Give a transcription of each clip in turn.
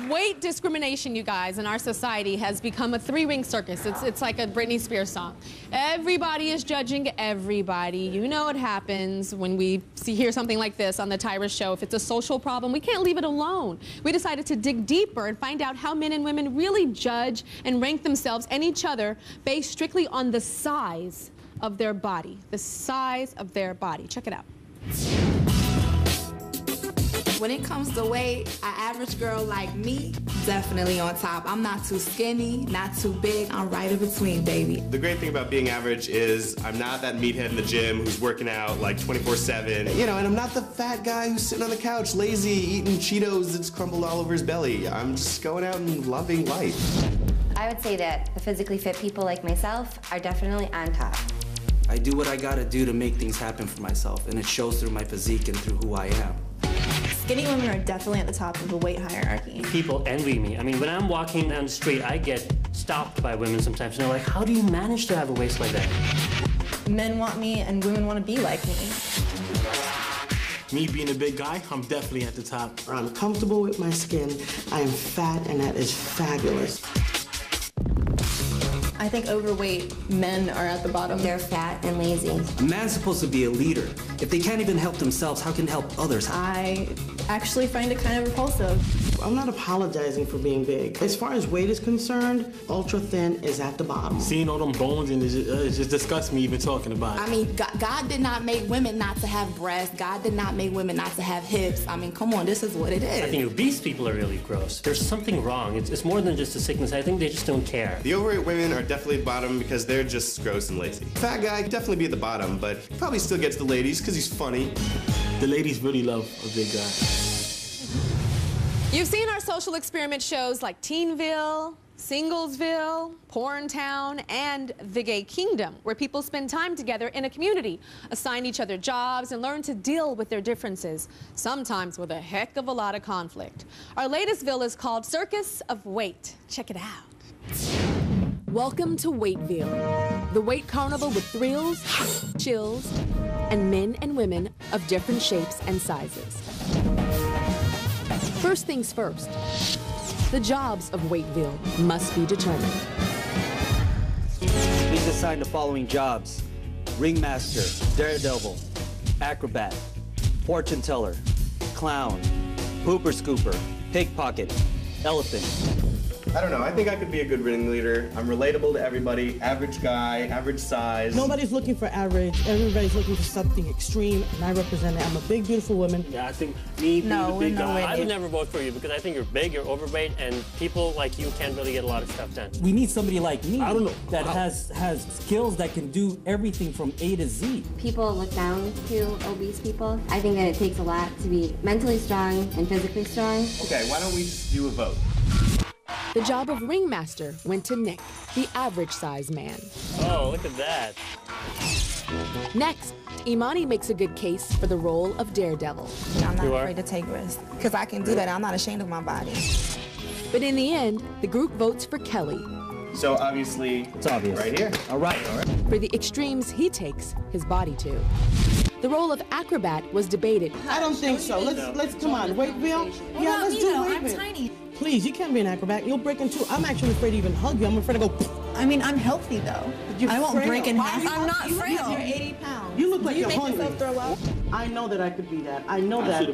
Weight discrimination, you guys, in our society has become a three-ring circus. It's like a Britney Spears song. Everybody is judging everybody. You know what happens when we hear something like this on the Tyra show. If it's a social problem, we can't leave it alone. We decided to dig deeper and find out how men and women really judge and rank themselves and each other based strictly on the size of their body. The size of their body. Check it out. When it comes to weight, an average girl like me, definitely on top. I'm not too skinny, not too big. I'm right in between, baby. The great thing about being average is I'm not that meathead in the gym who's working out like 24/7. You know, and I'm not the fat guy who's sitting on the couch, lazy, eating Cheetos that's crumbled all over his belly. I'm just going out and loving life. I would say that the physically fit people like myself are definitely on top. I do what I gotta do to make things happen for myself, and it shows through my physique and through who I am. Skinny women are definitely at the top of the weight hierarchy. People envy me. I mean, when I'm walking down the street, I get stopped by women sometimes, and they're like, how do you manage to have a waist like that? Men want me, and women want to be like me. Me being a big guy, I'm definitely at the top. I'm comfortable with my skin. I am fat, and that is fabulous. I think overweight men are at the bottom. They're fat and lazy. A man's supposed to be a leader. If they can't even help themselves, how can they help others? I actually find it kind of repulsive. I'm not apologizing for being big. As far as weight is concerned, ultra thin is at the bottom. Seeing all them bones and it just disgusts me even talking about it. I mean, God did not make women not to have breasts. God did not make women not to have hips. I mean, come on, this is what it is. I think obese people are really gross. There's something wrong. It's more than just a sickness. I think they just don't care. The overweight women are definitely bottom because they're just gross and lazy. Fat guy could definitely be at the bottom, but probably still gets the ladies because he's funny. The ladies really love a big guy. You've seen our social experiment shows like Teenville, Singlesville, Porntown, and The Gay Kingdom, where people spend time together in a community, assign each other jobs, and learn to deal with their differences, sometimes with a heck of a lot of conflict. Our latest ville is called Circus of Weight. Check it out. Welcome to Weightville, the weight carnival with thrills, chills, and men and women of different shapes and sizes. First things first, the jobs of Weightville must be determined. Please assign the following jobs: ringmaster, daredevil, acrobat, fortune teller, clown, pooper scooper, pickpocket, elephant. I don't know, I think I could be a good ringleader. I'm relatable to everybody, average guy, average size. Nobody's looking for average. Everybody's looking for something extreme, and I represent it. I'm a big, beautiful woman. Yeah, I think me being the big guy, I would never vote for you because I think you're big, you're overweight, and people like you can't really get a lot of stuff done. We need somebody like me that has skills that can do everything from A to Z. People look down to obese people. I think that it takes a lot to be mentally strong and physically strong. Okay, why don't we just do a vote? The job of ringmaster went to Nick, the average size man. Oh, look at that. Next, Imani makes a good case for the role of daredevil. I'm not afraid to take risks, because I can do that. I'm not ashamed of my body. But in the end, the group votes for Kelly. So obviously, it's obvious. Right here. All right. For the extremes he takes his body to. The role of acrobat was debated. I don't think so. Let's come on, Weightville. Yeah, let's do Weightville. I'm tiny. Please, you can't be an acrobat. You'll break in two. I'm actually afraid to even hug you. I'm afraid to go. I mean, I'm healthy though. I won't break in half. I'm not frail. You're 80 pounds. You look like you're hungry. Throw up? I know that I could be that. I know that.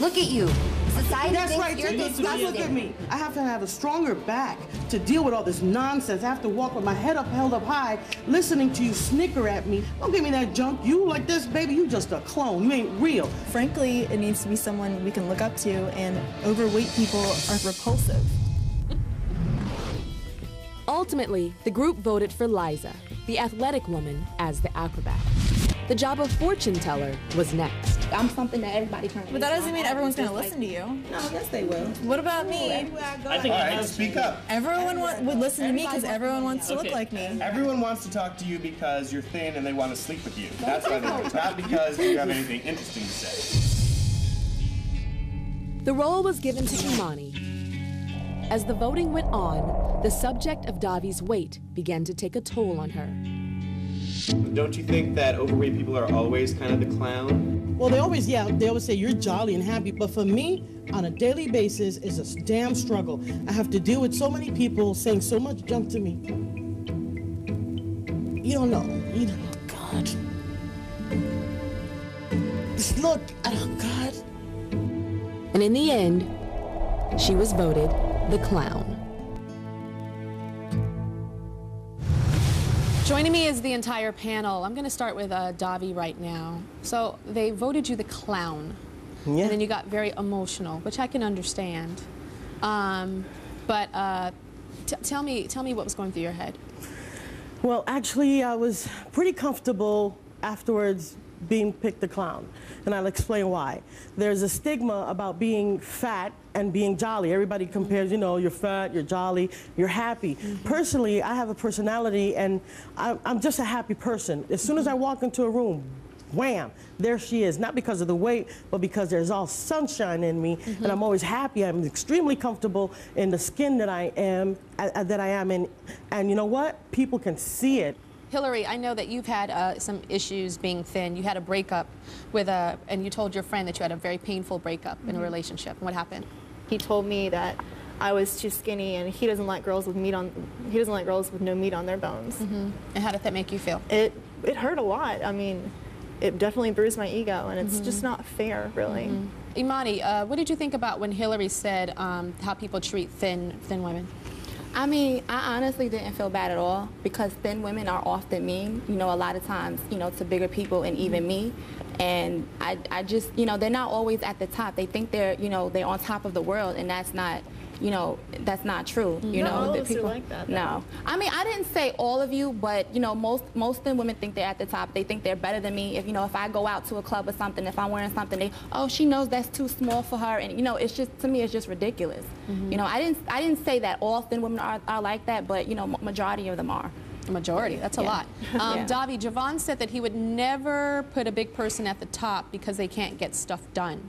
Look at you. Society That's thinks right. you're disgusting. Look at me. I have to have a stronger back to deal with all this nonsense. I have to walk with my head up, held up high, listening to you snicker at me. Don't give me that junk. You like this, baby. You just a clone. You ain't real. Frankly, it needs to be someone we can look up to, and overweight people are repulsive. Ultimately, the group voted for Liza, the athletic woman, as the acrobat. The job of fortune teller was next. I'm something that everybody can. But that doesn't mean everyone's going to listen to you. No, yes they will. What about me? I think All right, speak up. Everyone would listen to me because everyone wants to look like me. Everyone wants to talk to you because you're thin and they want to sleep with you. That's why they do it, not because you have anything interesting to say. The role was given to Imani. As the voting went on, the subject of Davi's weight began to take a toll on her. Don't you think that overweight people are always kind of the clown? Well, they always say you're jolly and happy, but for me, on a daily basis, it's a damn struggle. I have to deal with so many people saying so much junk to me. You don't know. You don't know. God. Just look. Oh, God. And in the end, she was voted the clown. Joining me is the entire panel. I'm going to start with Davi right now. So they voted you the clown, and then you got very emotional, which I can understand. But tell me what was going through your head. Well, actually, I was pretty comfortable afterwards being picked the clown, and I'll explain why. There's a stigma about being fat and being jolly. Everybody compares, you know, you're fat, you're jolly, you're happy. Personally, I have a personality, and I'm just a happy person. As soon as I walk into a room, wham, there she is. Not because of the weight, but because there's all sunshine in me, and I'm always happy. I'm extremely comfortable in the skin that I am in, and you know what? People can see it. Hillary, I know that you've had some issues being thin. You had a breakup with and you told your friend that you had a very painful breakup in a relationship. What happened? He told me that I was too skinny, and he doesn't like girls with he doesn't like girls with no meat on their bones. And how did that make you feel? It hurt a lot. I mean, it definitely bruised my ego, and it's just not fair, really. Imani, what did you think about when Hillary said how people treat thin women? I mean, I honestly didn't feel bad at all, because thin women are often mean, you know, a lot of times, you know, to bigger people and even me. And I just, you know, they're not always at the top. They think they're, you know, they're on top of the world, and that's not, you know, that's not true. You know, all the of us are people like that. No, I mean, I didn't say all of you, but you know, most thin women think they're at the top. They think they're better than me. If you know, if I go out to a club or something, if I'm wearing something, oh, she knows that's too small for her, and you know, it's just, to me, it's just ridiculous. You know, I didn't say that all thin women are like that, but you know, majority of them are. A majority, that's a lot. Davi, Javon said that he would never put a big person at the top because they can't get stuff done.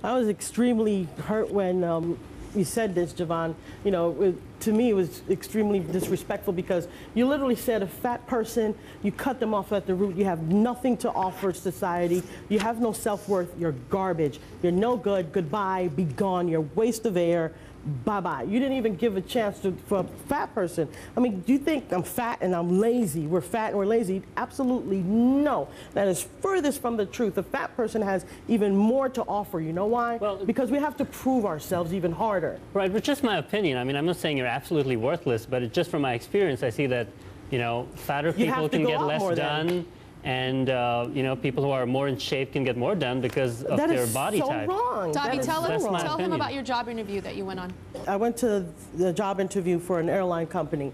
I was extremely hurt when you said this, Javon. You know, to me, it was extremely disrespectful, because you literally said a fat person, you cut them off at the root, you have nothing to offer society, you have no self-worth, you're garbage, you're no good, goodbye, be gone, you're a waste of air, bye-bye. You didn't even give a chance for a fat person. I mean, do you think I'm fat and I'm lazy? We're fat and we're lazy? Absolutely no. That is furthest from the truth. A fat person has even more to offer. You know why? Well, because we have to prove ourselves even harder. Right, but just my opinion. I mean, I'm not saying you're absolutely worthless, but just from my experience, I see that, you know, fatter people can get less done. And, you know, people who are more in shape can get more done because of their body type. That is so wrong. Davi, tell him about your job interview that you went on. I went to the job interview for an airline company,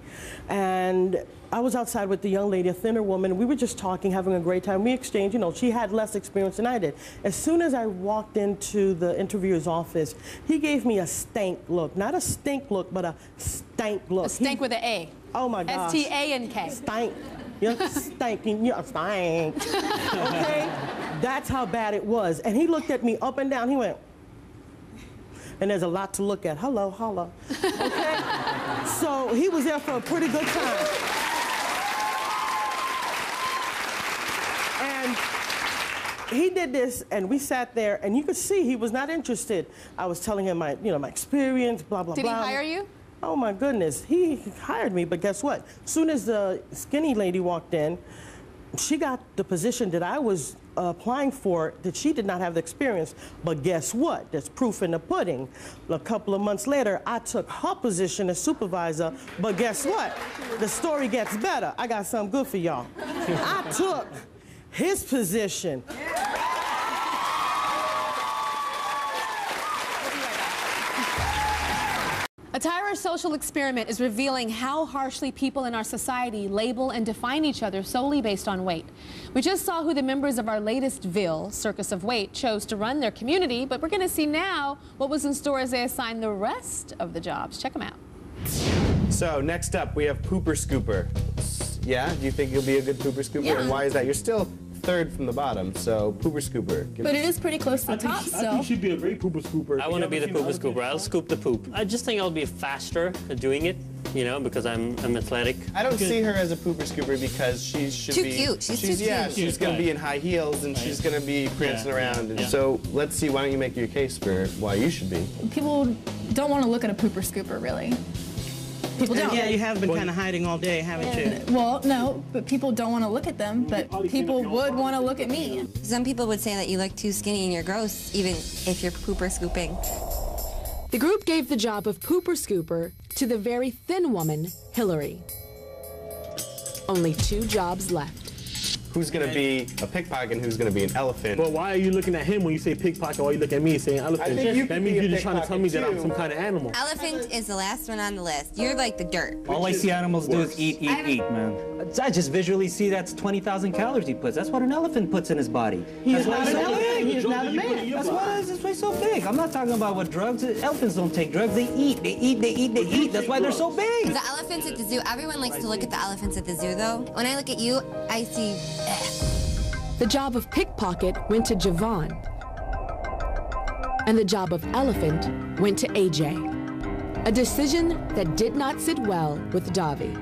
and I was outside with the young lady, a thinner woman. We were just talking, having a great time. We exchanged, you know, she had less experience than I did. As soon as I walked into the interviewer's office, he gave me a stank look. Not a stink look, but a stank look. A stank with an A. Oh, my gosh. S-T-A-N-K. Stank. You're stinking, you're stank. Okay? That's how bad it was. And he looked at me up and down. He went, and there's a lot to look at. Hello, hello. Okay? So he was there for a pretty good time. And he did this, and we sat there, and you could see he was not interested. I was telling him my, you know, my experience, blah, blah, blah. Did he hire you? Oh my goodness, he hired me, but guess what? As soon as the skinny lady walked in, she got the position that I was applying for, that she did not have the experience. But guess what? There's proof in the pudding. A couple of months later, I took her position as supervisor, but guess what? The story gets better. I got something good for y'all. I took his position. A Tyra social experiment is revealing how harshly people in our society label and define each other solely based on weight. We just saw who the members of our latest Ville, Circus of Weight, chose to run their community, but we're going to see now what was in store as they assign the rest of the jobs. Check them out. So next up, we have Pooper Scooper. Yeah, do you think you'll be a good Pooper Scooper? Yeah. And why is that? You're still third from the bottom, so pooper scooper. But it is pretty close to the top, I think she'd be a great pooper scooper. I want to be the pooper scooper. I'll scoop the poop. I just think I'll be faster at doing it, you know, because I'm athletic. I don't see her as a pooper scooper because she should too be... cute. She's too yeah, cute. she's going to be in high heels and she's going to be prancing around. And so let's see, why don't you make your case for why you should be? People don't want to look at a pooper scooper, really. People don't. Yeah, you have been kind of hiding all day, haven't you? Well, no, but people don't want to look at them, but people would want to look at me. Some people would say that you look too skinny and you're gross, even if you're pooper scooping. The group gave the job of pooper scooper to the very thin woman, Hillary. Only 2 jobs left. Who's going to be a pickpocket and who's going to be an elephant? Well, why are you looking at him when you say pickpocket? Why are you looking at me saying elephant? That means you're just trying to tell me that I'm some kind of animal. Elephant is the last one on the list. You're like the dirt. All I see animals do is eat, man. I just visually see that's 20,000 calories he puts. That's what an elephant puts in his body. He's not an elephant. He's not a man. That's why he's so big. I'm not talking about what drugs. Elephants don't take drugs. They eat. They eat. They eat. They eat. That's why they're so big. The elephants at the zoo. Everyone likes to look at the elephants at the zoo, though. When I look at you, I see... The job of pickpocket went to Javon. And the job of elephant went to AJ. A decision that did not sit well with Davi.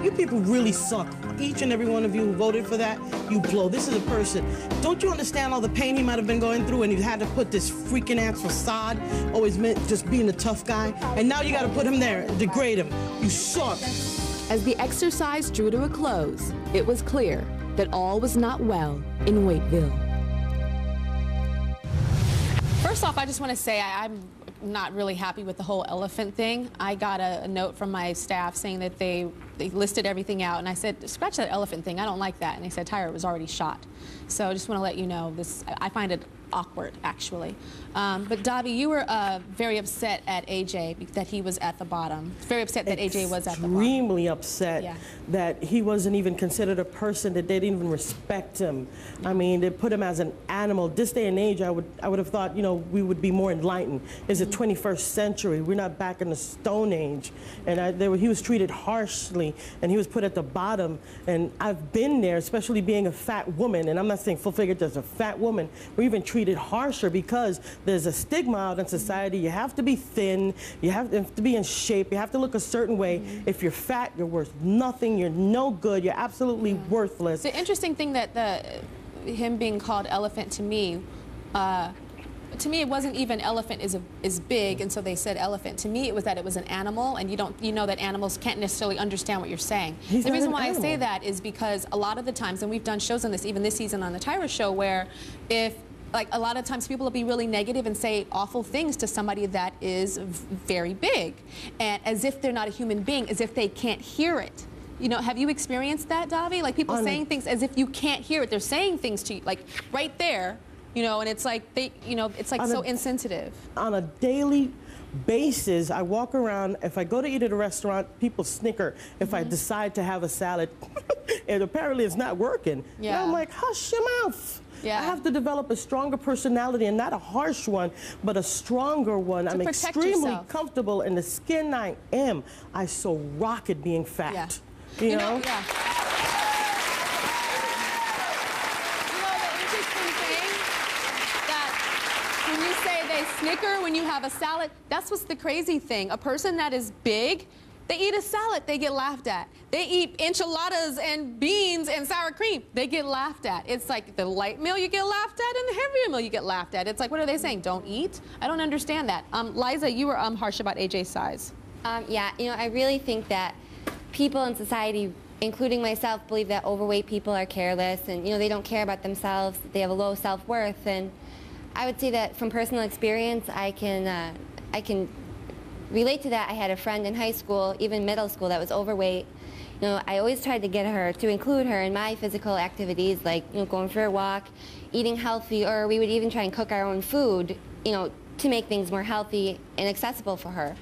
You people really suck. Each and every one of you who voted for that, you blow. This is a person. Don't you understand all the pain he might have been going through and you had to put this freaking ass facade, always meant just being a tough guy, and now you got to put him there, degrade him. You suck. As the exercise drew to a close, it was clear that all was not well in Waiteville. First off, I just want to say I'm not really happy with the whole elephant thing. I got a note from my staff saying that they listed everything out, and I said, scratch that elephant thing, I don't like that. And they said, Tyra, it was already shot. So I just want to let you know, this, I find it awkward, actually. But Davi, you were very upset at AJ that he was at the bottom. Very upset that AJ was at the bottom. Extremely upset that he wasn't even considered a person, that they didn't even respect him. I mean, they put him as an animal. This day and age, I would have thought, you know, we would be more enlightened. It's the 21st century. We're not back in the Stone Age. And he was treated harshly, and he was put at the bottom. And I've been there, especially being a fat woman, and I'm not saying full-figured as a fat woman. We're even treated harsher because there's a stigma out in society. You have to be thin, you have to be in shape, you have to look a certain way. If you're fat, you're worth nothing, you're no good, you're absolutely worthless. The interesting thing that him being called elephant to me it wasn't even elephant is big, and so they said elephant. To me, it was that it was an animal, and you know that animals can't necessarily understand what you're saying. The reason why I say that is because a lot of the times, and we've done shows on this, even this season on the Tyra Show, where like a lot of times people will be really negative and say awful things to somebody that is very big, and as if they're not a human being, as if they can't hear it. You know, have you experienced that, Davi? Like people saying things as if you can't hear it. They're saying things to you, like right there, you know, and it's like it's like so insensitive. On a daily basis, I walk around, if I go to eat at a restaurant, people snicker if I decide to have a salad, and apparently it's not working. Yeah. And I'm like, hush your mouth. Yeah. I have to develop a stronger personality, and not a harsh one, but a stronger one. I'm extremely comfortable in the skin I am. I so rock it being fat. Yeah. You know? Yeah. When you say they snicker when you have a salad, that's what's the crazy thing. A person that is big, they eat a salad, they get laughed at. They eat enchiladas and beans and sour cream, they get laughed at. It's like the light meal you get laughed at and the heavier meal you get laughed at. It's like, what are they saying? Don't eat? I don't understand that. Liza, you were harsh about AJ's size. Yeah, you know, I really think that people in society, including myself, believe that overweight people are careless and, you know, they don't care about themselves, they have a low self-worth. And I would say that from personal experience, I can relate to that. I had a friend in high school, even middle school, that was overweight. You know, I always tried to get her to include her in my physical activities, like, you know, going for a walk, eating healthy, or we would even try and cook our own food, you know, to make things more healthy and accessible for her.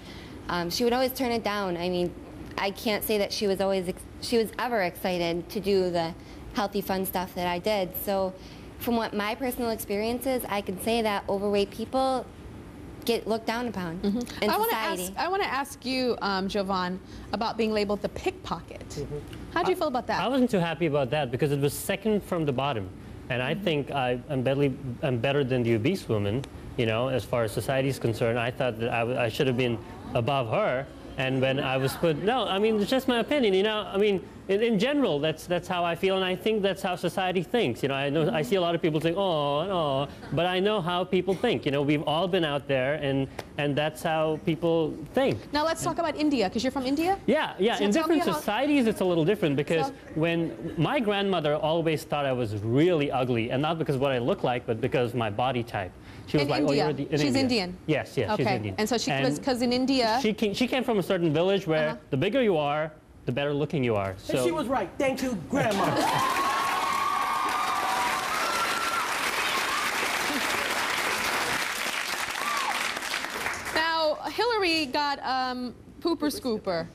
She would always turn it down. I mean, I can't say that she was ever excited to do the healthy, fun stuff that I did. So from what my personal experience is, I can say that overweight people get looked down upon in society. I want to ask you, Jovan, about being labeled the pickpocket. How do you feel about that? I wasn't too happy about that because it was second from the bottom. And I think I'm better than the obese woman, you know, as far as society is concerned. I thought that I should have been above her. And when I was put, no, I mean, it's just my opinion, you know. I mean, in general, that's how I feel, and I think that's how society thinks. You know, I see a lot of people saying, oh, but I know how people think. You know, we've all been out there, and that's how people think. Now let's talk about India, because you're from India? Yeah. So In different societies, it's a little different, because when my grandmother always thought I was really ugly, and not because of what I look like, but because of my body type. She was like, India. oh, you're She's Indian? Yes, Okay. she's Indian. And so she was, because in India... She came from a certain village where the bigger you are, the better looking you are. So, and she was right. Thank you, Grandma. Now, Hillary got pooper scooper.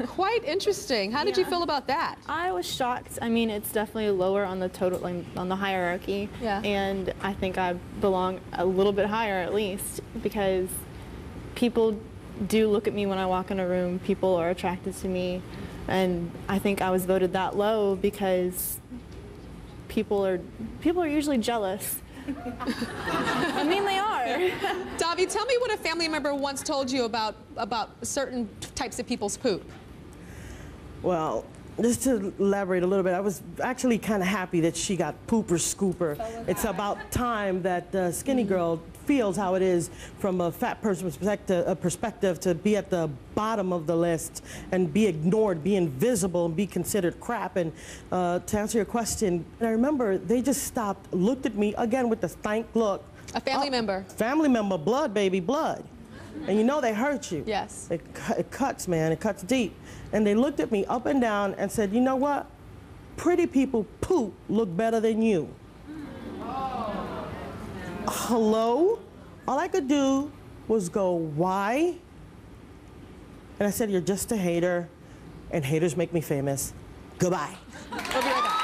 Quite interesting. How did you feel about that? I was shocked. I mean, it's definitely lower on the total, like, on the hierarchy. Yeah. And I think I belong a little bit higher at least, because people do look at me when I walk in a room. People are attracted to me, and I think I was voted that low because people are usually jealous. I mean, they are. Davi, tell me what a family member once told you about certain types of people's poop. Well, just to elaborate a little bit, I was actually kind of happy that she got pooper scooper. It's about time that the skinny girl feels how it is from a fat person's perspective to be at the bottom of the list and be ignored, be invisible, and be considered crap. And to answer your question, I remember they just stopped, looked at me again with the stank look. A family member. Family member, blood, baby, blood. And you know they hurt you. Yes. It cuts, man. It cuts deep. And they looked at me up and down and said, you know what? Pretty people poop look better than you. Hello? All I could do was go, why? And I said, you're just a hater, and haters make me famous. Goodbye. We'll be right back.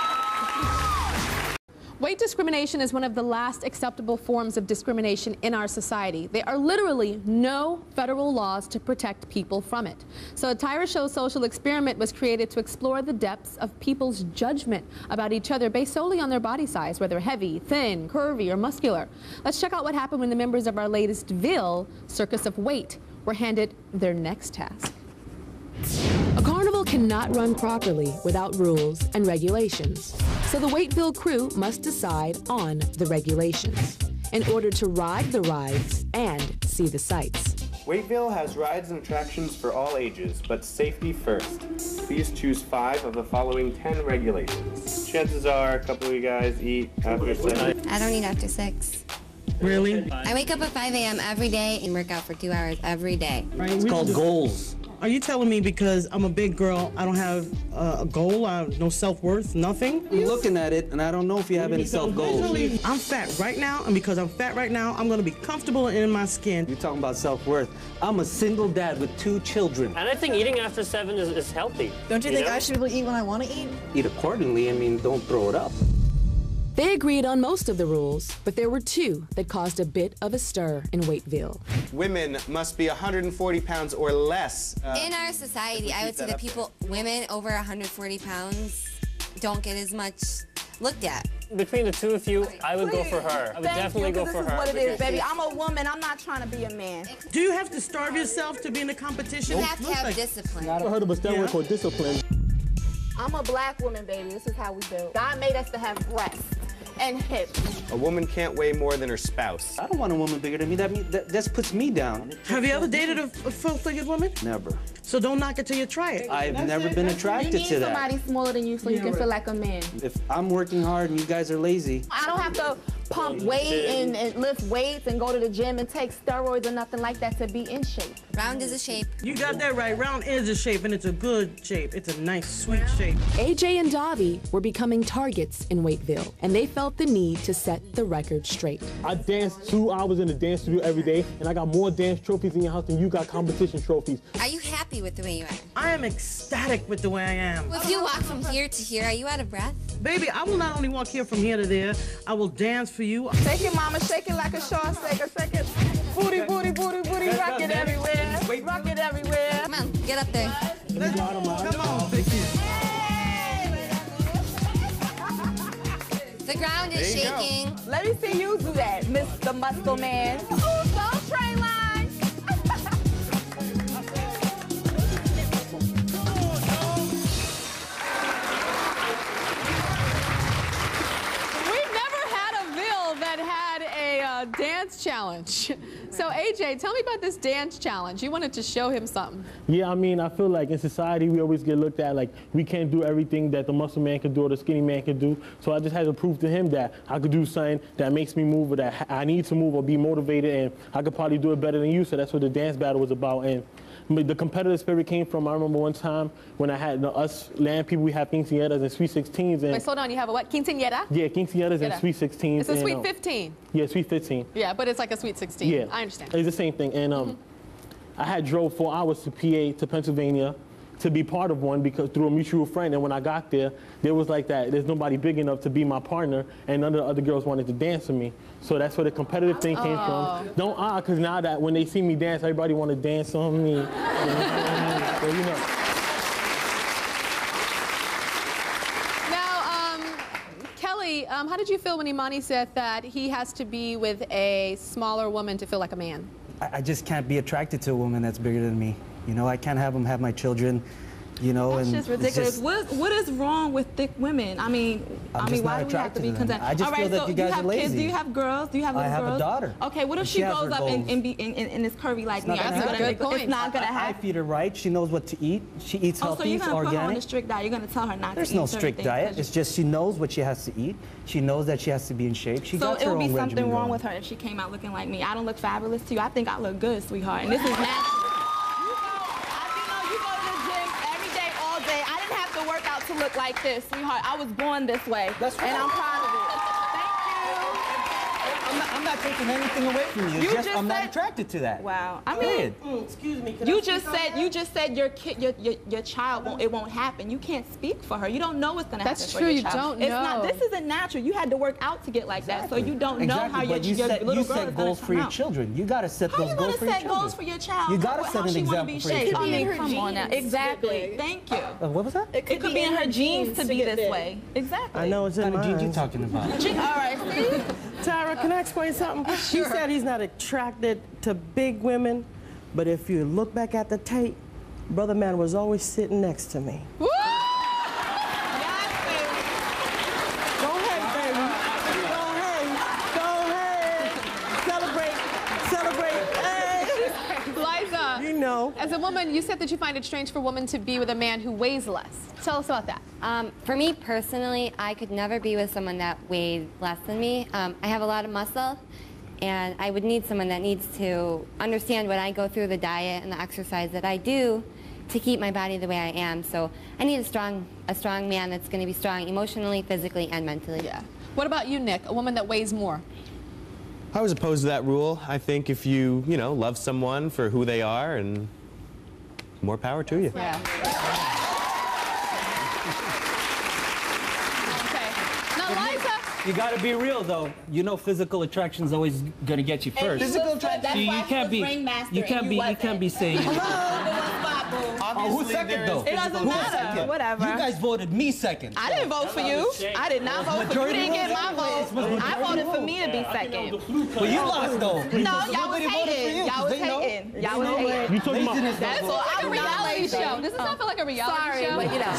Weight discrimination is one of the last acceptable forms of discrimination in our society. There are literally no federal laws to protect people from it. So a Tyra Show social experiment was created to explore the depths of people's judgment about each other based solely on their body size, whether heavy, thin, curvy, or muscular. Let's check out what happened when the members of our latest Ville, Circus of Weight, were handed their next task. A carnival cannot run properly without rules and regulations. So the Waiteville crew must decide on the regulations in order to ride the rides and see the sights. Waiteville has rides and attractions for all ages, but safety first. Please choose 5 of the following 10 regulations. Chances are a couple of you guys eat after 7. I don't eat after 6. Really? I wake up at 5 a.m. every day and work out for 2 hours every day. Right, it's called goals. Are you telling me because I'm a big girl, I don't have a goal, I have no self-worth, nothing? I'm looking at it, and I don't know if you have any self-goals. I'm fat right now, and because I'm fat right now, I'm going to be comfortable in my skin. You're talking about self-worth. I'm a single dad with 2 children. And I think eating after 7 is healthy. Don't you think I should eat when I want to eat? Eat accordingly. I mean, don't throw it up. They agreed on most of the rules, but there were 2 that caused a bit of a stir in Waiteville. Women must be 140 pounds or less. In our society, I would say that women over 140 pounds don't get as much looked at. Between the 2 of you, I would go for her. I would definitely go for her. This is what it is, baby. I'm a woman. I'm not trying to be a man. Do you have to starve yourself to be in a competition? You have to have discipline. I heard of a steroid called discipline. I'm a black woman, baby. This is how we do. God made us to have breasts and hips. A woman can't weigh more than her spouse. I don't want a woman bigger than me. That puts me down. Have you ever dated a full-figured woman? Never. So don't knock it till you try it. I've never been attracted to that. You need somebody smaller than you so you can feel like a man. If I'm working hard and you guys are lazy. I don't have to pump weight and lift weights and go to the gym and take steroids or nothing like that to be in shape. Round is a shape. You got that right. Round is a shape, and it's a good shape. It's a nice, sweet shape. AJ and Davi were becoming targets in Waiteville, and they felt the need to set the record straight. I dance 2 hours in the dance studio every day, and I got more dance trophies in your house than you got competition trophies. Are you happy with the way you are? I am ecstatic with the way I am. Well, if you walk from here to here, are you out of breath? Baby, I will not only walk here from here to there, I will dance for you. Shake it, mama. Shake it like a short shaker. Shake it. Booty, booty, booty, booty. Rock it everywhere. Rock it everywhere. Come on, get up there. Come on, Vicky. So ground is shaking. Let me see you do that, Mr. Muscle Man. Soul Train line. Dance challenge. So AJ, tell me about this dance challenge. You wanted to show him something. Yeah, I mean, I feel like in society we always get looked at like we can't do everything that the muscle man can do or the skinny man can do. So I just had to prove to him that I could do something that makes me move or that I need to move or be motivated, and I could probably do it better than you. So that's what the dance battle was about. And the competitive spirit came from, I remember one time when I had us land people, we have quinceañeras and sweet 16s. And wait, slow down, you have a what? Quinceañera? Yeah, quinceañeras and sweet 16s. It's a sweet 15. Yeah, sweet 15. Yeah, but it's like a sweet 16. Yeah. I understand. It's the same thing. And I had drove 4 hours to PA, to Pennsylvania, to be part of one because through a mutual friend. And when I got there, there was like that. There's nobody big enough to be my partner, and none of the other girls wanted to dance with me. So that's where the competitive thing came from. Don't because now that when they see me dance, everybody want to dance on me. So, you know. Now, Kelly, how did you feel when Imani said that he has to be with a smaller woman to feel like a man? I just can't be attracted to a woman that's bigger than me. You know, I can't have them have my children, you know. That's and just ridiculous. What is wrong with thick women? I mean, why do we have to be content? I just feel that you guys are lazy. Kids? Do you have girls? Do you have little girls? I have a daughter. Okay, what if she grows up and is curvy like me? It's not gonna happen. I feed her right. She knows what to eat. She eats healthy, so you're gonna organic. put her on a strict diet. You're gonna tell her not to eat. There's no strict diet. It's just she knows what she has to eat. She knows that she has to be in shape. She got her own regimen. So it would be something wrong with her if she came out looking like me. I don't look fabulous to you. I think I look good, sweetheart. And this is natural. To look like this, sweetheart. I was born this way, and I'm proud of it. Thank you. I'm not taking anything away from you. It's just I'm not attracted to that. Wow. I mean, excuse me. You just said your kid, your child it won't happen. You can't speak for her. You don't know what's gonna happen. That's for true. your You child. don't know. This isn't natural. You had to work out to get like that, so you don't know how your little girl you is set goals for your children. You gotta set those goals for your children. How you gonna set goals for your child? You gotta set an example for your children. I mean, come on now. Exactly. Thank you. What was that? It could be in her genes to be this way. Exactly. I know it's in mine. What kind of genes you talking about? All right, see? Tyra, can I explain something? He said he's not attracted to big women, but if you look back at the tape, Brother Man was always sitting next to me. Woo! Go ahead, baby. Go ahead. Celebrate. Hey. Liza, you know. As a woman, you said that you find it strange for women to be with a man who weighs less. Tell us about that. For me personally, I could never be with someone that weighed less than me. I have a lot of muscle, and I would need someone that needs to understand what I go through, the diet and the exercise that I do to keep my body the way I am. So I need a strong man that's going to be strong emotionally, physically, and mentally. Yeah. What about you, Nick? A woman that weighs more? I was opposed to that rule. I think if you love someone for who they are, and more power to you. Yeah. You gotta be real though. You know, physical attraction is always gonna get you first. Physical attraction. You can't be saying. Who's second though? It doesn't matter. Whatever. You guys voted me second. I didn't vote for you. I did not vote for you. You didn't get my vote. I voted for me to be second. Well, you lost though. No, y'all was hating. Y'all was hating. Y'all was hating. You talking about? That's like a reality show. Does this not feel like a reality show? But you know,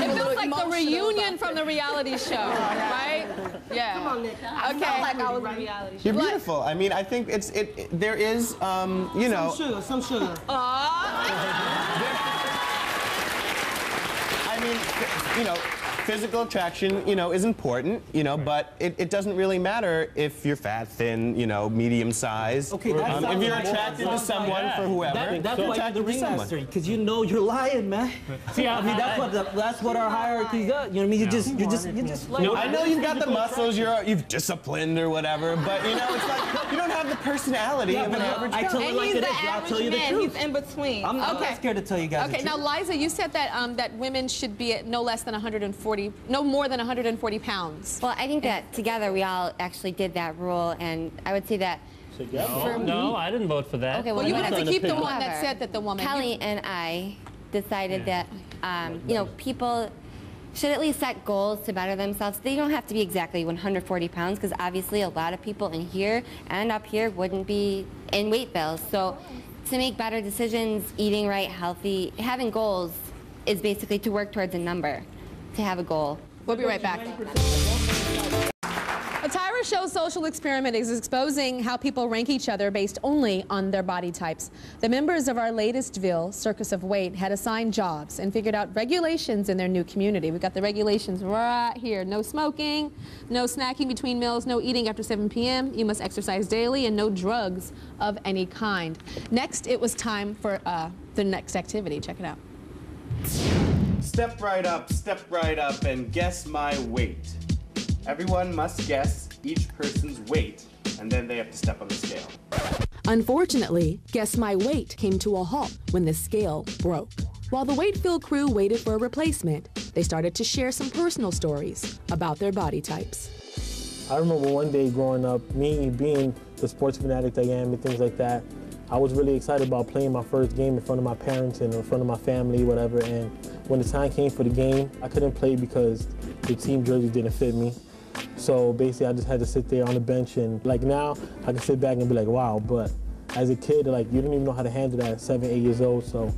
it feels like the reunion from the reality show, right? Yeah. Come on, Nick. Okay. Like I was a reality show. You're beautiful. I mean, I think there is, Some sugar. I mean, physical attraction, is important, but it doesn't really matter if you're fat, thin, medium size. Okay, that's if you're attracted to someone for whoever, that's why you're the ringmaster, because you know you're lying, man. See, I mean, that's what our hierarchy does. You know what I mean? You're just. I know you've got the muscles, you've disciplined or whatever, but it's like you don't have the personality of an average guy. I tell you like it is. I'll tell you the truth. He's in between. I'm not scared to tell you guys. Okay, now Liza, you said that that women should be at no more than 140 pounds. Well, I think that together we all actually did that rule, and I would say that. No, I didn't vote for that. Okay, well, you would have to keep the one that said that the woman. Kelly and I decided that, people should at least set goals to better themselves. They don't have to be exactly 140 pounds, because obviously a lot of people in here and up here wouldn't be in weight bills. So to make better decisions, eating right, healthy, having goals is basically to work towards a number, to have a goal. We'll be right back. A Tyra Show's social experiment is exposing how people rank each other based only on their body types. The members of our latest Ville, Circus of Weight, had assigned jobs and figured out regulations in their new community. We've got the regulations right here. No smoking, no snacking between meals, no eating after 7 p.m. You must exercise daily, and no drugs of any kind. Next, it was time for the next activity. Check it out. Step right up, and guess my weight. Everyone must guess each person's weight, and then they have to step on the scale. Unfortunately, Guess My Weight came to a halt when the scale broke. While the Weightville crew waited for a replacement, they started to share some personal stories about their body types. I remember one day growing up, me being the sports fanatic that I am and things like that, I was really excited about playing my first game in front of my parents and in front of my family, whatever, and when the time came for the game, I couldn't play because the team jersey didn't fit me. So basically, I just had to sit there on the bench, and like now, I can sit back and be like, wow, but as a kid, like you didn't even know how to handle that at 7, 8 years old, so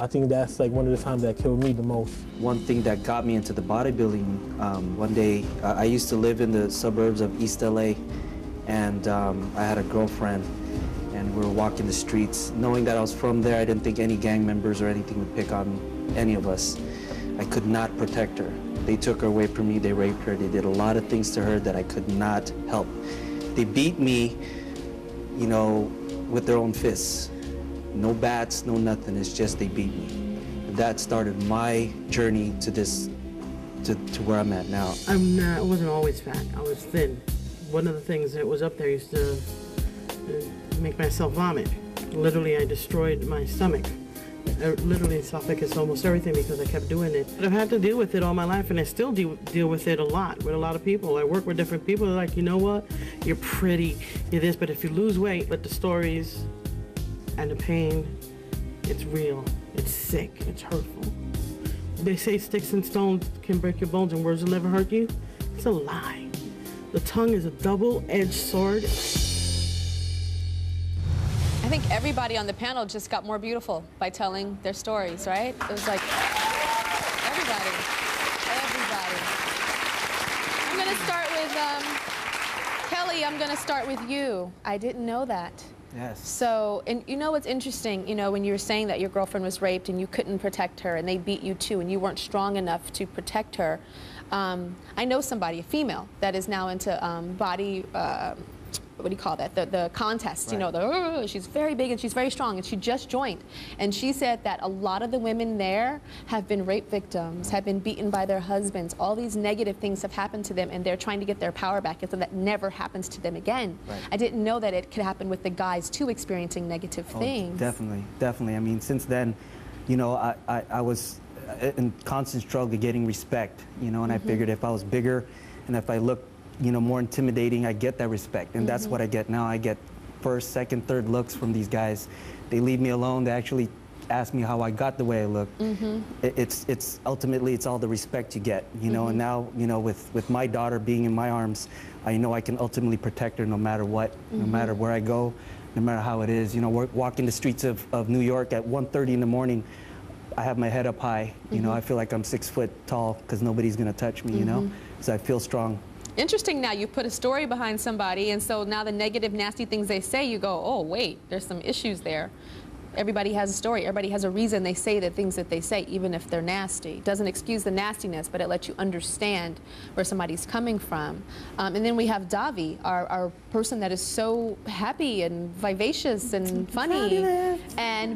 I think that's like one of the times that killed me the most. One thing that got me into the bodybuilding, one day, I used to live in the suburbs of East LA, and I had a girlfriend, and we were walking the streets. Knowing that I was from there, I didn't think any gang members or anything would pick on any of us. I could not protect her. They took her away from me, they raped her, they did a lot of things to her that I could not help. They beat me, you know, with their own fists. No bats, no nothing, it's just they beat me. That started my journey to this, to where I'm at now. I wasn't always fat, I was thin. One of the things that was up there used to make myself vomit. Literally, I destroyed my stomach. Literally esophagus, almost everything, because I kept doing it. I've had to deal with it all my life, and I still deal with it a lot with a lot of people. I work with different people. They're like, you know what? You're pretty, you're this, but if you lose weight, but the stories and the pain, it's real. It's sick. It's hurtful. They say sticks and stones can break your bones and words will never hurt you. It's a lie. The tongue is a double-edged sword. I think everybody on the panel just got more beautiful by telling their stories, right? It was like everybody. I'm going to start with Kelly. I'm going to start with you. I didn't know that. Yes. So, and you know what's interesting, you know, when you were saying that your girlfriend was raped and you couldn't protect her and they beat you too and you weren't strong enough to protect her. I know somebody, a female, that is now into body, what do you call that, the contest, right. You know, she's very big and she's very strong, and she just joined. And she said that a lot of the women there have been rape victims, have been beaten by their husbands. All these negative things have happened to them, and they're trying to get their power back so that never happens to them again. Right. I didn't know that it could happen with the guys, too, experiencing negative things. Definitely, definitely. I mean, since then, you know, I was in constant struggle getting respect, you know, and I figured if I was bigger and if I looked, you know, more intimidating, I get that respect, and that's what I get now. I get first, second, third looks from these guys. They leave me alone. They actually ask me how I got the way I look. It's ultimately, it's all the respect you get, you know, and now, you know, with my daughter being in my arms, I know I can ultimately protect her no matter what, no matter where I go, no matter how it is. You know, walking the streets of New York at 1:30 in the morning, I have my head up high, you know, I feel like I'm 6 foot tall because nobody's gonna touch me, you know, so I feel strong. Interesting. Now you put a story behind somebody, and so now the negative, nasty things they say, you go, oh, wait, there's some issues there. Everybody has a story. Everybody has a reason they say the things that they say, even if they're nasty. Doesn't excuse the nastiness, but it lets you understand where somebody's coming from. And then we have Davi, our person that is so happy and vivacious and funny.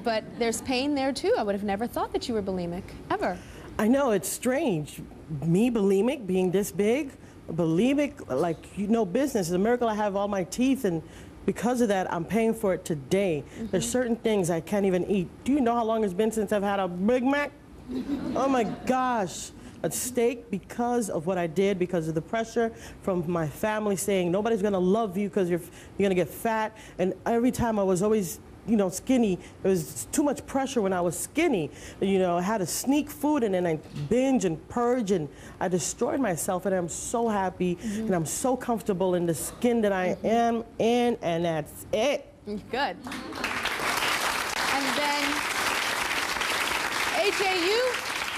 But there's pain there, too. I would have never thought that you were bulimic, ever. I know, it's strange. Me bulimic, being this big, bulimic, like, you know, business. It's a miracle I have all my teeth, and because of that, I'm paying for it today. There's certain things I can't even eat. Do you know how long it's been since I've had a Big Mac? Oh my gosh. A steak, because of what I did, because of the pressure from my family saying nobody's gonna love you because you're gonna get fat. And every time I was always you know, skinny. It was too much pressure when I was skinny. You know, I had to sneak food and then I binge and purge and I destroyed myself, and I'm so happy and I'm so comfortable in the skin that I am in, and that's it. Good. And then, AJ,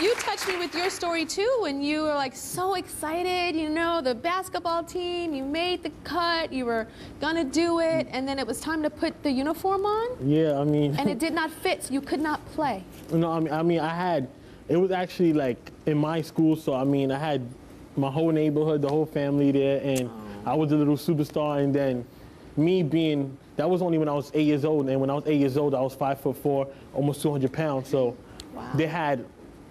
you touched me with your story too when you were like so excited, you know, the basketball team, you made the cut, you were gonna do it, and then it was time to put the uniform on? Yeah, I mean. And it did not fit, so you could not play. No, I mean, it was actually like in my school, so I mean, I had my whole neighborhood, the whole family there, and I was a little superstar, and then me being, that was only when I was 8 years old, and when I was 8 years old, I was 5'4", almost 200 pounds, so they had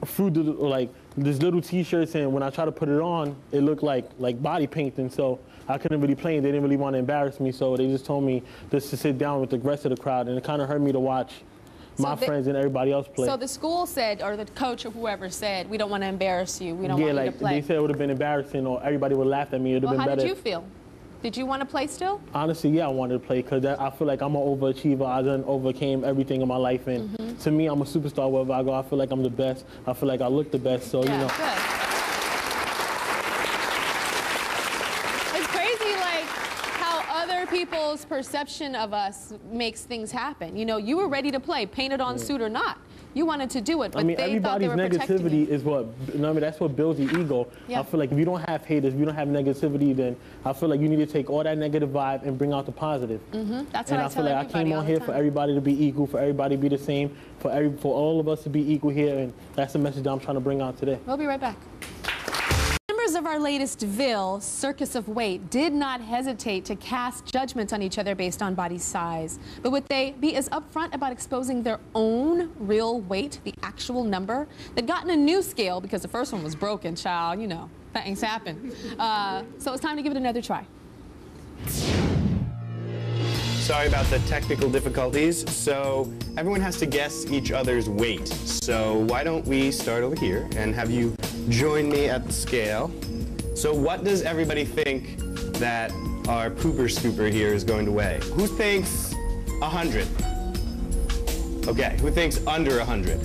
fruit, like these little t-shirts, and when I tried to put it on, it looked like body painting, so I couldn't really play, and they didn't really want to embarrass me, so they just told me just to sit down with the rest of the crowd, and it kind of hurt me to watch my friends and everybody else play. So the school said, or the coach or whoever said, we don't want to embarrass you, we don't want you to play. They said it would have been embarrassing, or everybody would laugh at me. It would have been better. How did you feel? Did you want to play still? Honestly, yeah, I wanted to play because I feel like I'm an overachiever. I done overcame everything in my life, and to me, I'm a superstar wherever I go. I feel like I'm the best. I feel like I look the best, so, you know. Good. It's crazy, like, how other people's perception of us makes things happen. You know, you were ready to play, painted on suit or not. You wanted to do it, but they thought they were protecting you. Everybody's negativity is what, I mean, that's what builds the ego. I feel like if you don't have haters, if you don't have negativity, then I feel like you need to take all that negative vibe and bring out the positive. That's what I feel like I came on here for everybody to be equal, for everybody to be the same, for all of us to be equal here, and that's the message that I'm trying to bring out today. We'll be right back. Members of our latest Ville, Circus of Weight, did not hesitate to cast judgments on each other based on body size. But would they be as upfront about exposing their own real weight, the actual number? They'd gotten a new scale because the first one was broken, child. You know, things happen. So it's time to give it another try. Sorry about the technical difficulties. So everyone has to guess each other's weight. So why don't we start over here and have you join me at the scale. So what does everybody think that our pooper scooper here is going to weigh? Who thinks 100? Okay, who thinks under 100?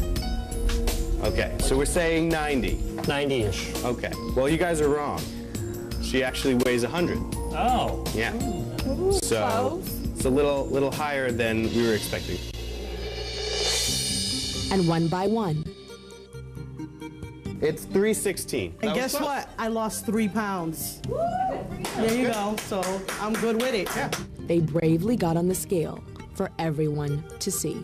Okay, so we're saying 90. 90-ish. Okay, well you guys are wrong. She actually weighs 100. Oh. Yeah. So it's a little higher than we were expecting. And one by one. It's 316. And guess what? I lost 3 pounds. There you go. So I'm good with it. Yeah. They bravely got on the scale for everyone to see.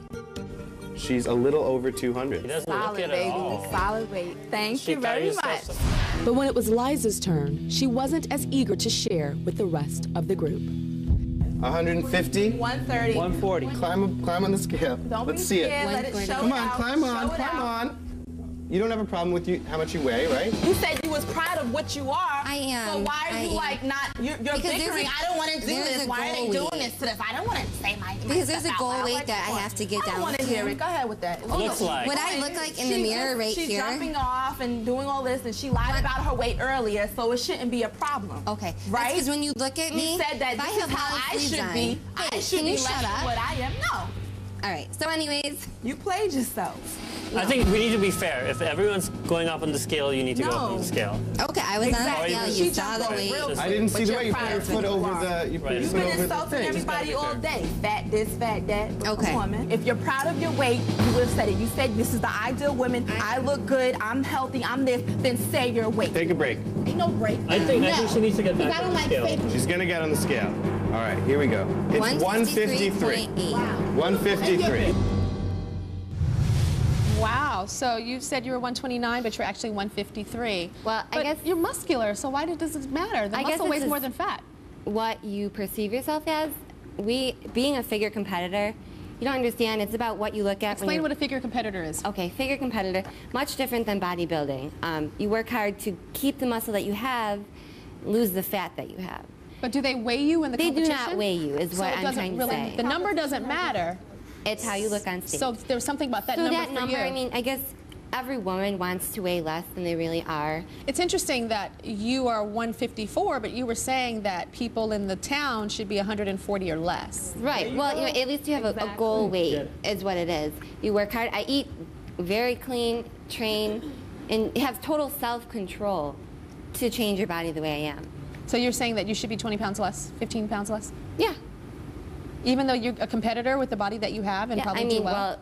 She's a little over 200. Solid, baby. Solid weight. Thank you very much. But when it was Liza's turn, she wasn't as eager to share with the rest of the group. 150? 130. 140. Climb on the scale. Let's see it. Let it show Come on, out. climb on. You don't have a problem with how much you weigh, right? You said you was proud of what you are. I am. So why are you like not? You're bickering. I don't want to do this. Why are they doing this to this? I don't want to say my. Because there's a goal weight that I have to get down. I don't want to hear it. Go ahead with that. Looks like. What I look like in the mirror right she's here. She's jumping off and doing all this, and she lied about her weight earlier, so it shouldn't be a problem. Okay. Right? Because when you look at me, you said that this is how I should be. I should be less than what I am. No. All right. So anyways. You played yourself. I think we need to be fair. If everyone's going up on the scale, you need to go up on the scale. Okay, I was on the scale. You saw the weight. I didn't see the way you put your foot over the. You've been insulting everybody all day. Fat this, fat that. Okay. Woman. If you're proud of your weight, you would have said it. You said this is the ideal woman. I look good. I'm healthy. I'm this. Then say your weight. Take a break. Ain't no break. I think she needs to get back on the scale. She's gonna get on the scale. All right, here we go. It's 153. 153. Wow, so you said you were 129, but you're actually 153. Well, I guess you're muscular, so why does it matter? The muscle weighs more than fat. What you perceive yourself as, being a figure competitor, you don't understand. It's about what you look at. Explain what a figure competitor is. Okay, figure competitor, much different than bodybuilding. You work hard to keep the muscle that you have, lose the fat that you have. But do they weigh you in the competition? They do not weigh you, is what I'm trying to say. The number doesn't matter. It's how you look on stage. So there's something about that so number that for number, you. I mean, I guess every woman wants to weigh less than they really are. It's interesting that you are 154, but you were saying that people in the town should be 140 or less. Right. Well, you know, at least you have a goal weight, is what it is. You work hard. I eat very clean, train, and have total self-control to change your body the way I am. So you're saying that you should be 20 pounds less, 15 pounds less? Yeah. Even though you're a competitor with the body that you have and Yeah, probably I mean, do well? well,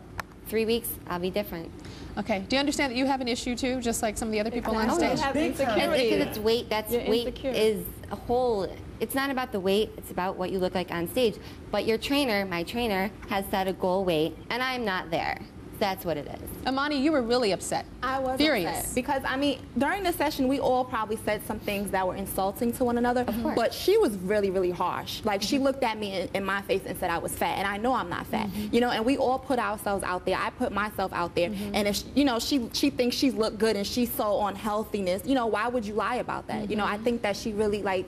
3 weeks, I'll be different. Okay. Do you understand that you have an issue too, just like some of the other people on stage? Because it's weight. That's weight is a whole. It's not about the weight. It's about what you look like on stage. But your trainer, my trainer, has set a goal weight, and I'm not there. That's what it is. Amani, you were really upset. I was furious upset because I mean, during the session, we all probably said some things that were insulting to one another. But she was really, really harsh. Like she looked at me in my face and said I was fat, and I know I'm not fat. You know, and we all put ourselves out there. I put myself out there, and if you know, she thinks she's looked good and she's so on healthiness. You know, why would you lie about that? You know, I think that she really like.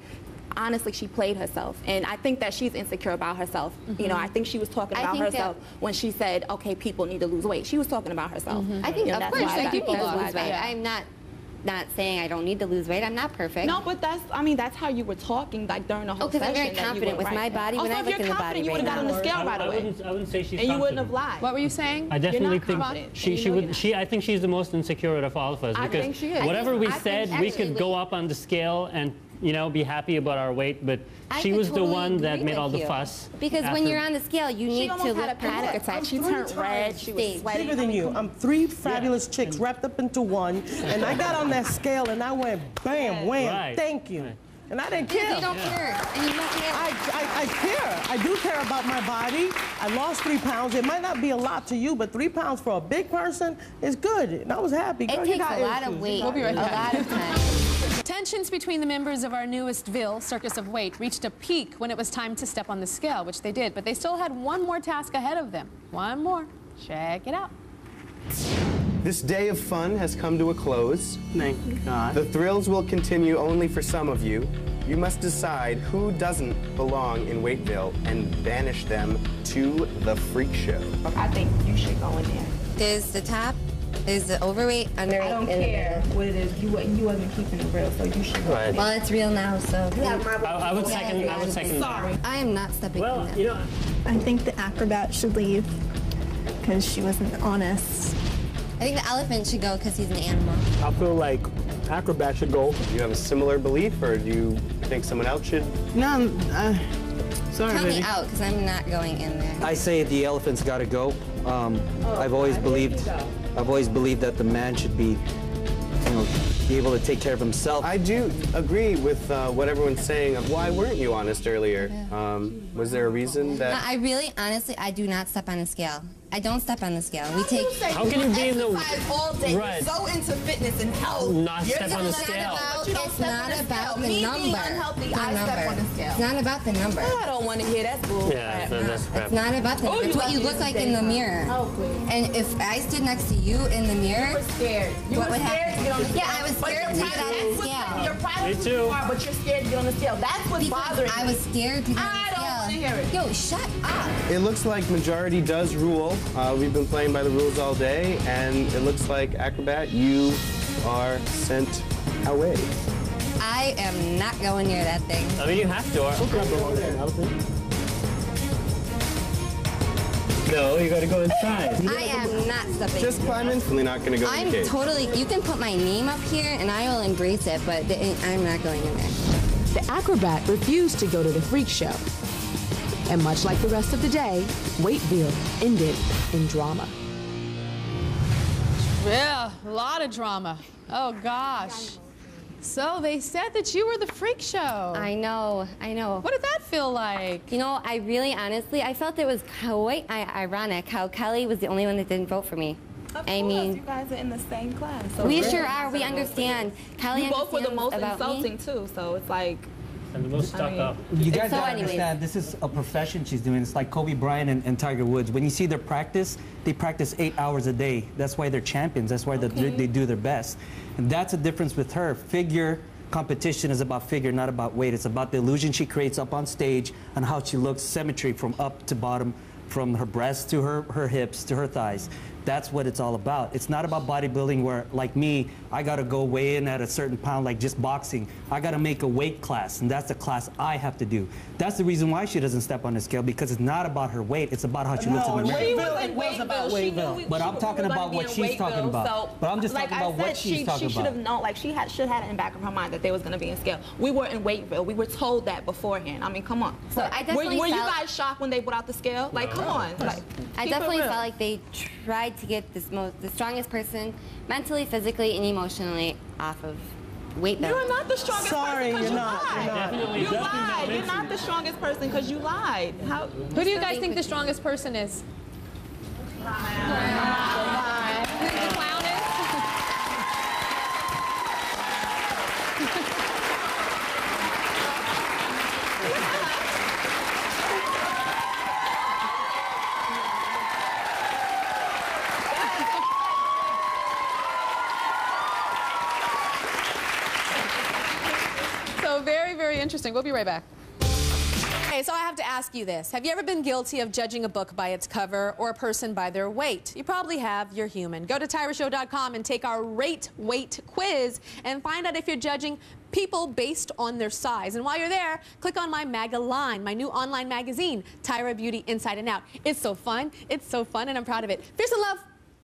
Honestly, she played herself, and I think that she's insecure about herself. You know, I think she was talking about herself when she said, "Okay, people need to lose weight." She was talking about herself. I think, you know, of course, I do need to lose weight. Yeah. I'm not saying I don't need to lose weight. I'm not perfect. No, but I mean, that's how you were talking, like during the whole session. because I'm very confident with my body. When I look in the body you would have got on the scale right away. I wouldn't say she's and you wouldn't confident. have lied. What were you saying? I definitely think I think she's the most insecure out of all of us, I because think she is. whatever we I said, think we actually could go up on the scale and be happy about our weight, but she was the one that made all the fuss. Because when you're on the scale, you need to look had a panic attack. She turned red. She was sweating. Bigger than you. I'm 3 fabulous chicks wrapped up into one, and I got on that scale and I went bam, wham, thank you. And I didn't care. You don't care. And you don't care. I care. I do care about my body. I lost 3 pounds. It might not be a lot to you, but 3 pounds for a big person is good. And I was happy. Girl, it takes a lot of weight. We'll be right back. A lot of time. Tensions between the members of our newest Ville, Circus of Weight, reached a peak when it was time to step on the scale, which they did, but they still had one more task ahead of them. One more. Check it out. This day of fun has come to a close. Thank God. The thrills will continue only for some of you. You must decide who doesn't belong in Waiteville and banish them to the freak show. I think you should go in there. There's the top, there's the overweight, underweight. I don't care what it is. You wasn't keeping it real, so you should go. Right. Well, it's real now, so. I would second. Sorry. I am not stepping in Well, that. you know. I think the acrobat should leave because she wasn't honest. I think the elephant should go because he's an animal. I feel like acrobat should go. Do you have a similar belief, or do you think someone else should? No, sorry, Count baby. me out because I'm not going in there. I say the elephant's got to go. I've always believed that the man should be, be able to take care of himself. I do agree with what everyone's saying. Why weren't you honest earlier? Was there a reason that? I really, honestly, I do not step on a scale. I don't step on the scale. We take. How can you be in the all day? right? You're so into fitness and health. Not step on the scale. It's not about the Me number. being unhealthy, The I step on the scale. It's not about the number. I don't want to hear that bull. Yeah, that's crap. It's not about the number. It's what you look like in the mirror. And if I stood next to you in the mirror, You were scared. You what were would scared to get on the happen? scale. Yeah, I was But scared to you're get on private. the scale. You're private. Me too. But you're scared to get on the scale. That's what's bothering me. I was scared to get on the I scale. don't want to hear it. Yo, shut up. It looks like majority does rule. We've been playing by the rules all day, and it looks like Acrobat, you are sent away. I am not going near that thing. I mean, you have to. No, you got to go inside. I am not stepping. Just climb in. Definitely not going to go in I'm the cage. totally. You can put my name up here, and I will embrace it. But I'm not going in there. The acrobat refused to go to the freak show. And much like the rest of the day, Waiteville ended in drama. Yeah, a lot of drama. Oh, gosh. So they said that you were the freak show. I know. What did that feel like? You know, I really, honestly, I felt it was quite ironic how Kelly was the only one that didn't vote for me. Of I course, mean, you guys are in the same class. So we sure are. We understand. Kelly You both were the understands most about me. insulting too, so it's like. And the most stuck up. You guys So gotta anyways. understand, this is a profession she's doing. It's like Kobe Bryant and Tiger Woods. When you see their practice, they practice 8 hours a day. That's why they're champions. That's why they do their best. And that's the difference with her. Figure competition is about figure, not about weight. It's about the illusion she creates up on stage and how she looks, symmetry from up to bottom, from her breasts to her hips to her thighs. That's what it's all about. It's not about bodybuilding where, like me, I gotta go weigh in at a certain pound, like just boxing. I gotta make a weight class, and that's the class I have to do. That's the reason why she doesn't step on the scale, because it's not about her weight, it's about how she looks in the mirror. It was about Wayville. But I'm talking about what she's talking about. But I'm just talking about what she's talking about. She should have known, like, should have had it in the back of her mind that they was gonna be in scale. We were in Wayville. We were told that beforehand. I mean, come on. So I definitely were you guys shocked when they put out the scale? Like, come on. Like, I definitely felt like they tried to get the strongest person mentally, physically, and emotionally off of weight. You're not the strongest person because you lied. You lied. You're not the strongest person because you lied. Who do you guys think the strongest person is? The clown is? So very, very interesting. We'll be right back. Okay, so I have to ask you this. Have you ever been guilty of judging a book by its cover or a person by their weight? You probably have. You're human. Go to TyraShow.com and take our Rate Weight quiz and find out if you're judging people based on their size. And while you're there, click on my Mag-A-Line, my new online magazine, Tyra Beauty Inside and Out. It's so fun, and I'm proud of it. Fierce and love.